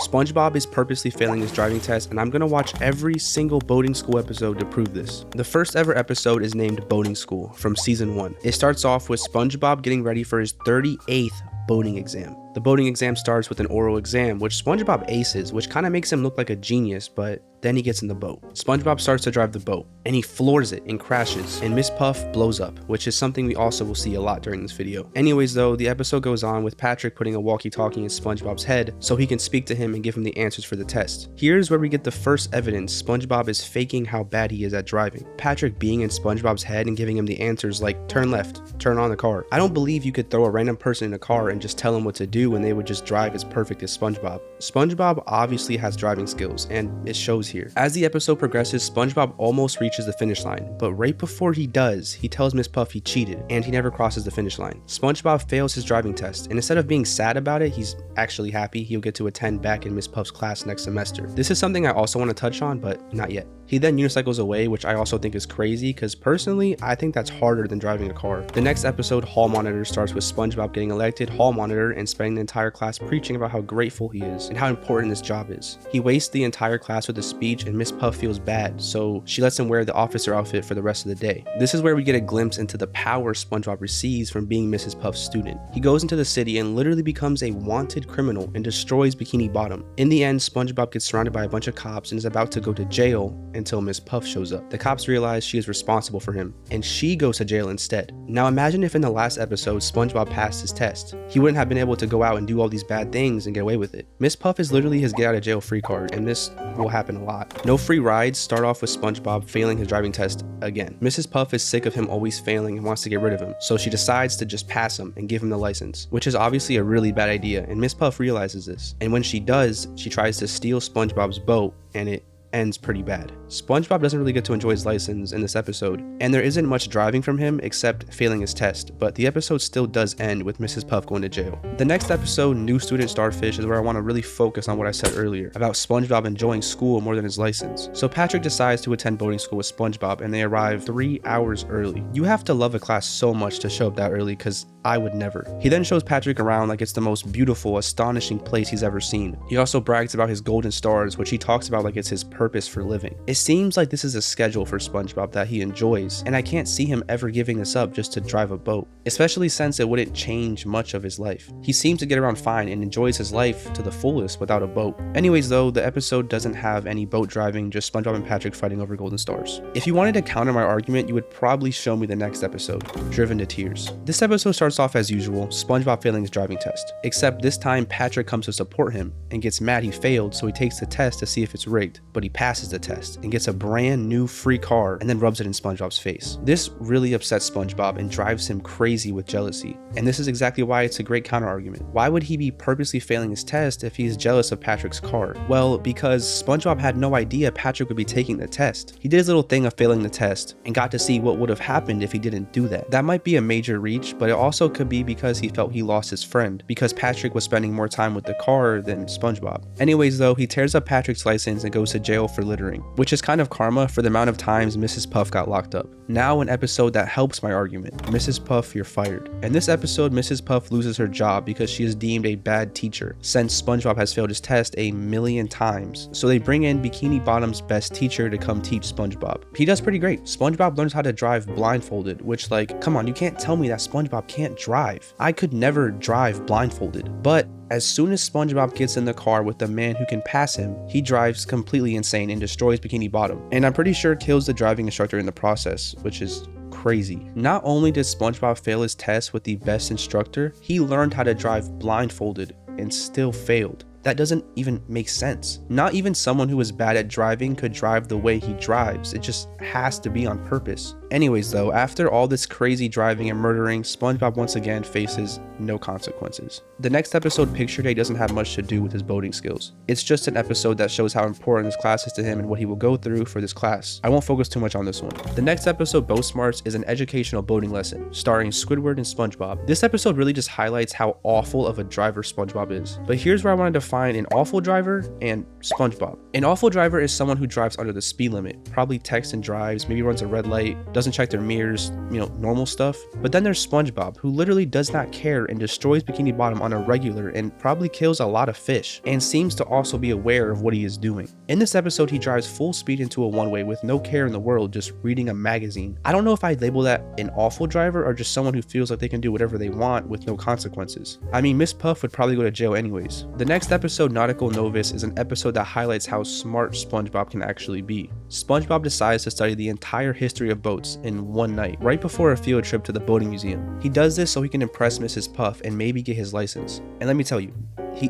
SpongeBob is purposely failing his driving test, and I'm gonna watch every single boating school episode to prove this. The first ever episode is named Boating School from season 1. It starts off with SpongeBob getting ready for his 38th boating exam. The boating exam starts with an oral exam, which SpongeBob aces, which kind of makes him look like a genius, but then he gets in the boat. SpongeBob starts to drive the boat, and he floors it and crashes, and Miss Puff blows up, which is something we also will see a lot during this video. Anyways though, the episode goes on with Patrick putting a walkie-talkie in SpongeBob's head so he can speak to him and give him the answers for the test. Here's where we get the first evidence SpongeBob is faking how bad he is at driving. Patrick being in SpongeBob's head and giving him the answers like turn left, turn on the car. I don't believe you could throw a random person in a car and just tell him what to do and they would just drive as perfect as SpongeBob. SpongeBob obviously has driving skills, and it shows here. As the episode progresses, SpongeBob almost reaches the finish line, but right before he does, he tells Miss Puff he cheated, and he never crosses the finish line. SpongeBob fails his driving test, and instead of being sad about it, he's actually happy he'll get to attend back in Miss Puff's class next semester. This is something I also want to touch on, but not yet. He then unicycles away, which I also think is crazy, because personally, I think that's harder than driving a car. The next episode, Hall Monitor, starts with SpongeBob getting elected Hall Monitor and spending the entire class preaching about how grateful he is and how important this job is. He wastes the entire class with a speech, and Miss Puff feels bad, so she lets him wear the officer outfit for the rest of the day. This is where we get a glimpse into the power SpongeBob receives from being Mrs. Puff's student. He goes into the city and literally becomes a wanted criminal and destroys Bikini Bottom. In the end, SpongeBob gets surrounded by a bunch of cops and is about to go to jail until Miss Puff shows up. The cops realize she is responsible for him, and she goes to jail instead. Now imagine if in the last episode SpongeBob passed his test. He wouldn't have been able to go out and do all these bad things and get away with it. Miss Puff is literally his get out of jail free card, and this will happen a lot. No free rides start off with SpongeBob failing his driving test again. Mrs. Puff is sick of him always failing and wants to get rid of him, so she decides to just pass him and give him the license, which is obviously a really bad idea, and Miss Puff realizes this. And when she does, she tries to steal SpongeBob's boat, and it ends pretty bad. SpongeBob doesn't really get to enjoy his license in this episode, and there isn't much driving from him except failing his test, but the episode still does end with Mrs. Puff going to jail. The next episode, New Student Starfish, is where I want to really focus on what I said earlier about SpongeBob enjoying school more than his license. So Patrick decides to attend boating school with SpongeBob, and they arrive 3 hours early. You have to love a class so much to show up that early, because I would never. He then shows Patrick around like it's the most beautiful, astonishing place he's ever seen. He also brags about his golden stars, which he talks about like it's his purpose for living. It seems like this is a schedule for SpongeBob that he enjoys, and I can't see him ever giving this up just to drive a boat, especially since it wouldn't change much of his life. He seems to get around fine and enjoys his life to the fullest without a boat. Anyways though, the episode doesn't have any boat driving, just SpongeBob and Patrick fighting over golden stars. If you wanted to counter my argument, you would probably show me the next episode, Driven to Tears. This episode starts off as usual, SpongeBob failing his driving test, except this time Patrick comes to support him and gets mad he failed, so he takes the test to see if it's rigged, but he passes the test and gets a brand new free car and then rubs it in SpongeBob's face. This really upsets SpongeBob and drives him crazy with jealousy, and this is exactly why it's a great counter argument. Why would he be purposely failing his test if he's jealous of Patrick's car? Well, because SpongeBob had no idea Patrick would be taking the test. He did his little thing of failing the test and got to see what would have happened if he didn't do that. That might be a major reach, but it also could be because he felt he lost his friend, because Patrick was spending more time with the car than SpongeBob. Anyways though, he tears up Patrick's license and goes to jail for littering, which is kind of karma for the amount of times Mrs. Puff got locked up. Now an episode that helps my argument. Mrs. Puff, you're fired. In this episode, Mrs. Puff loses her job because she is deemed a bad teacher, since SpongeBob has failed his test a million times. So they bring in Bikini Bottom's best teacher to come teach SpongeBob. He does pretty great. SpongeBob learns how to drive blindfolded, which like, come on, you can't tell me that SpongeBob can't drive. I could never drive blindfolded. But as soon as SpongeBob gets in the car with the man who can pass him, he drives completely insane and destroys Bikini Bottom, and I'm pretty sure kills the driving instructor in the process, which is crazy. Not only did SpongeBob fail his test with the best instructor, he learned how to drive blindfolded and still failed. That doesn't even make sense. Not even someone who is bad at driving could drive the way he drives. It just has to be on purpose. Anyways though, after all this crazy driving and murdering, SpongeBob once again faces no consequences. The next episode, Picture Day, doesn't have much to do with his boating skills. It's just an episode that shows how important this class is to him and what he will go through for this class. I won't focus too much on this one. The next episode, Boat Smarts, is an educational boating lesson starring Squidward and SpongeBob. This episode really just highlights how awful of a driver SpongeBob is. But here's where I wanted to find an awful driver and SpongeBob. An awful driver is someone who drives under the speed limit, probably texts and drives, maybe runs a red light, doesn't doesn't check their mirrors, normal stuff. But then there's SpongeBob, who literally does not care and destroys Bikini Bottom on a regular and probably kills a lot of fish, and seems to also be aware of what he is doing. In this episode, he drives full speed into a one-way with no care in the world, just reading a magazine. I don't know if I'd label that an awful driver or just someone who feels like they can do whatever they want with no consequences. I mean, Miss Puff would probably go to jail anyways. The next episode, Nautical Novice, is an episode that highlights how smart SpongeBob can actually be. SpongeBob decides to study the entire history of boats in one night, right before a field trip to the boating museum. He does this so he can impress Mrs. Puff and maybe get his license. And let me tell you,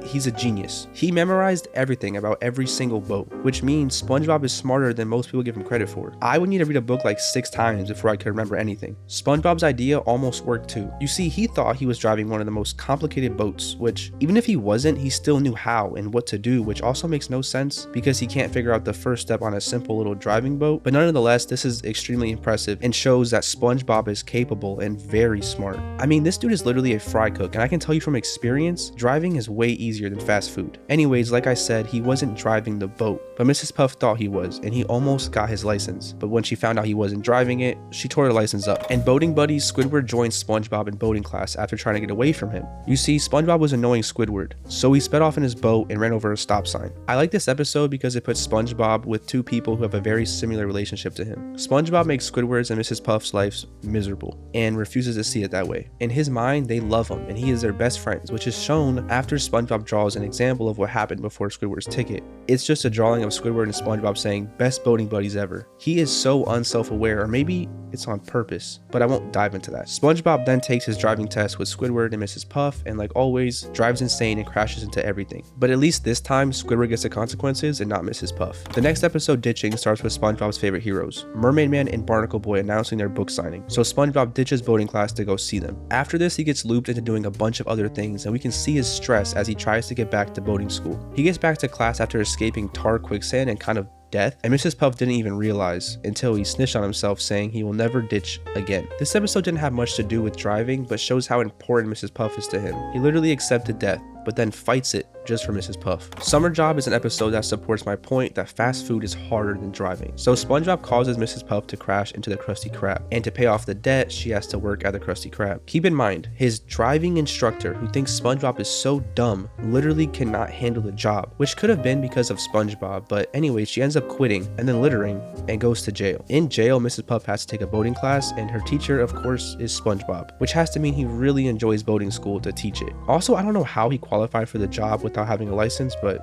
he's a genius. He memorized everything about every single boat, which means SpongeBob is smarter than most people give him credit for. I would need to read a book like 6 times before I could remember anything. SpongeBob's idea almost worked too. You see, he thought he was driving one of the most complicated boats, which even if he wasn't, he still knew how and what to do, which also makes no sense because he can't figure out the first step on a simple little driving boat. But nonetheless, this is extremely impressive and shows that SpongeBob is capable and very smart. I mean, this dude is literally a fry cook, and I can tell you from experience, driving is way easier than fast food. Anyways, like I said, he wasn't driving the boat, but Mrs. Puff thought he was, and he almost got his license. But when she found out he wasn't driving it, she tore the license up. And boating buddies, Squidward joined SpongeBob in boating class after trying to get away from him. You see, SpongeBob was annoying Squidward, so he sped off in his boat and ran over a stop sign. I like this episode because it puts SpongeBob with 2 people who have a very similar relationship to him. SpongeBob makes Squidward's and Mrs. Puff's lives miserable and refuses to see it that way. In his mind, they love him and he is their best friends, which is shown after SpongeBob draws an example of what happened before Squidward's ticket. It's just a drawing of Squidward and SpongeBob saying, "Best boating buddies ever." He is so unself-aware, or maybe it's on purpose, but I won't dive into that. SpongeBob then takes his driving test with Squidward and Mrs. Puff, and like always, drives insane and crashes into everything. But at least this time, Squidward gets the consequences and not Mrs. Puff. The next episode, Ditching, starts with SpongeBob's favorite heroes, Mermaid Man and Barnacle Boy, announcing their book signing. So SpongeBob ditches boating class to go see them. After this, he gets looped into doing a bunch of other things, and we can see his stress as he tries to get back to boating school. He gets back to class after escaping tar, quicksand, and kind of death, and Mrs. Puff didn't even realize until he snitched on himself, saying he will never ditch again. This episode didn't have much to do with driving, but shows how important Mrs. Puff is to him. He literally accepted death, but then fights it just for Mrs. Puff. Summer Job is an episode that supports my point that fast food is harder than driving. So SpongeBob causes Mrs. Puff to crash into the Krusty Krab, and to pay off the debt, she has to work at the Krusty Krab. Keep in mind, his driving instructor, who thinks SpongeBob is so dumb, literally cannot handle the job, which could have been because of SpongeBob, but anyway, she ends up quitting and then littering and goes to jail. In jail, Mrs. Puff has to take a boating class, and her teacher, of course, is SpongeBob, which has to mean he really enjoys boating school to teach it. Also, I don't know how he qualified for the job without having a license, but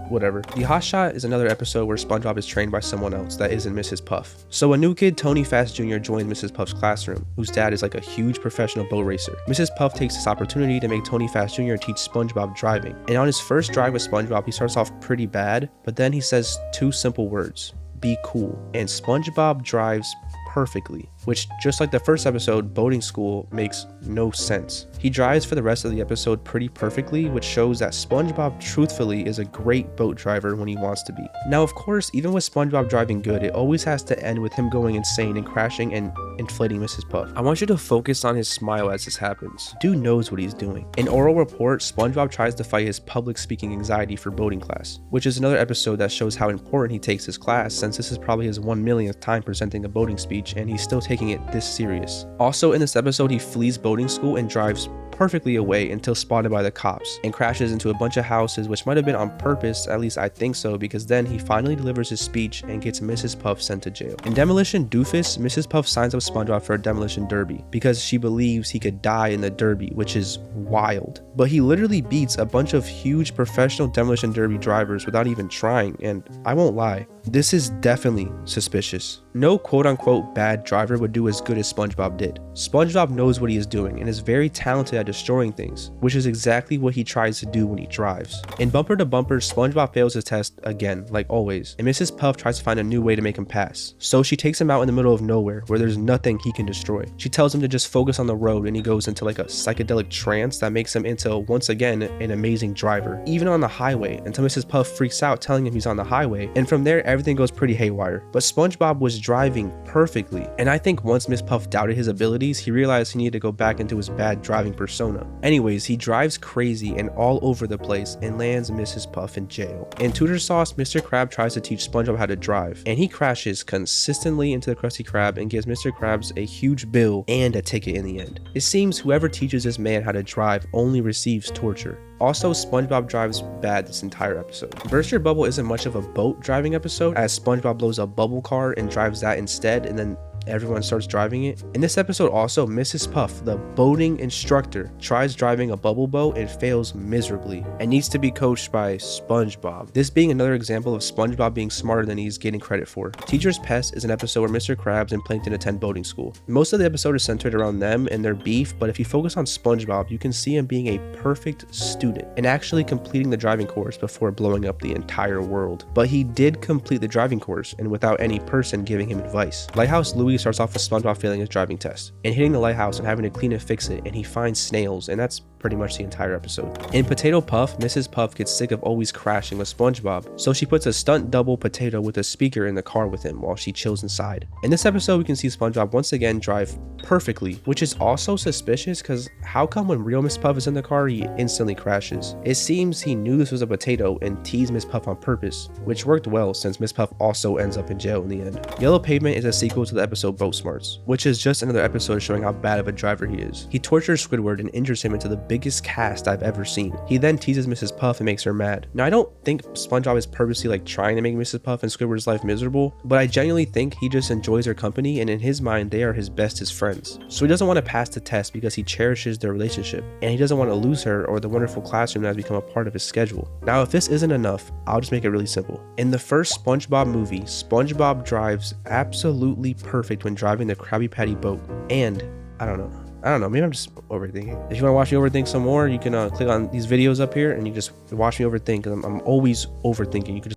whatever. The Hot Shot is another episode where SpongeBob is trained by someone else that isn't Mrs. Puff. So a new kid, Tony Fast Jr., joins Mrs. Puff's classroom, whose dad is like a huge professional boat racer. Mrs. Puff takes this opportunity to make Tony Fast Jr. teach SpongeBob driving. And on his first drive with SpongeBob, he starts off pretty bad, but then he says 2 simple words: "Be cool." And SpongeBob drives perfectly, which, just like the first episode, boating school makes no sense. He drives for the rest of the episode pretty perfectly, which shows that SpongeBob truthfully is a great boat driver when he wants to be. Now, of course, even with SpongeBob driving good, it always has to end with him going insane and crashing and inflating Mrs. Puff. I want you to focus on his smile as this happens. Dude knows what he's doing. In Oral Report, SpongeBob tries to fight his public speaking anxiety for boating class, which is another episode that shows how important he takes his class, since this is probably his 1 millionth time presenting a boating speech, and he's still taking it this serious. Also in this episode, he flees boating school and drives perfectly away until spotted by the cops, and crashes into a bunch of houses, which might have been on purpose, at least I think so, because then he finally delivers his speech and gets Mrs. Puff sent to jail. In Demolition Doofus, Mrs. Puff signs up SpongeBob for a demolition derby because she believes he could die in the derby, which is wild. But he literally beats a bunch of huge professional demolition derby drivers without even trying, and I won't lie, this is definitely suspicious. No quote-unquote bad driver would do as good as SpongeBob did. SpongeBob knows what he is doing and is very talented at destroying things, which is exactly what he tries to do when he drives. In Bumper to Bumper, SpongeBob fails his test again, like always, and Mrs. Puff tries to find a new way to make him pass. So she takes him out in the middle of nowhere where there's nothing he can destroy. She tells him to just focus on the road, and he goes into like a psychedelic trance that makes him into, once again, an amazing driver, even on the highway, until Mrs. Puff freaks out telling him he's on the highway, and from there everything goes pretty haywire. But SpongeBob was driving perfectly, and I think once Miss Puff doubted his abilities, he realized he needed to go back into his bad driving persona. persona. Anyways, he drives crazy and all over the place and lands Mrs. Puff in jail. In Tutor Sauce, Mr. Krabs tries to teach SpongeBob how to drive, and he crashes consistently into the Krusty Krab and gives Mr. Krabs a huge bill and a ticket in the end. It seems whoever teaches this man how to drive only receives torture. Also, SpongeBob drives bad this entire episode. Burst Your Bubble isn't much of a boat driving episode, as SpongeBob blows a bubble car and drives that instead, and then everyone starts driving it. In this episode also, Mrs. Puff, the boating instructor, tries driving a bubble boat and fails miserably and needs to be coached by SpongeBob. This being another example of SpongeBob being smarter than he's getting credit for. Teacher's Pest is an episode where Mr. Krabs and Plankton attend boating school. Most of the episode is centered around them and their beef, but if you focus on SpongeBob, you can see him being a perfect student and actually completing the driving course before blowing up the entire world. But he did complete the driving course and without any person giving him advice. Lighthouse Louie starts off with SpongeBob failing his driving test and hitting the lighthouse and having to clean and fix it, and he finds snails, and that's pretty much the entire episode. In Potato Puff, Mrs. Puff gets sick of always crashing with SpongeBob, so she puts a stunt double potato with a speaker in the car with him while she chills inside. In this episode, we can see SpongeBob once again drive perfectly, which is also suspicious because how come when real Miss Puff is in the car, he instantly crashes? It seems he knew this was a potato and teased Miss Puff on purpose, which worked well since Miss Puff also ends up in jail in the end. Yellow Pavement is a sequel to the episode Boat Smarts, which is just another episode showing how bad of a driver he is. He tortures Squidward and injures him into the biggest cast I've ever seen. He then teases Mrs. Puff and makes her mad. Now, I don't think SpongeBob is purposely trying to make Mrs. Puff and Squidward's life miserable, but I genuinely think he just enjoys her company, and in his mind they are his bestest friends. So he doesn't want to pass the test because he cherishes their relationship, and he doesn't want to lose her or the wonderful classroom that has become a part of his schedule. Now, if this isn't enough, I'll just make it really simple. In the first SpongeBob movie, SpongeBob drives absolutely perfect when driving the Krabby Patty boat, and I don't know, maybe I'm just overthinking. If you want to watch me overthink some more, you can click on these videos up here and you just watch me overthink, because I'm always overthinking. You can just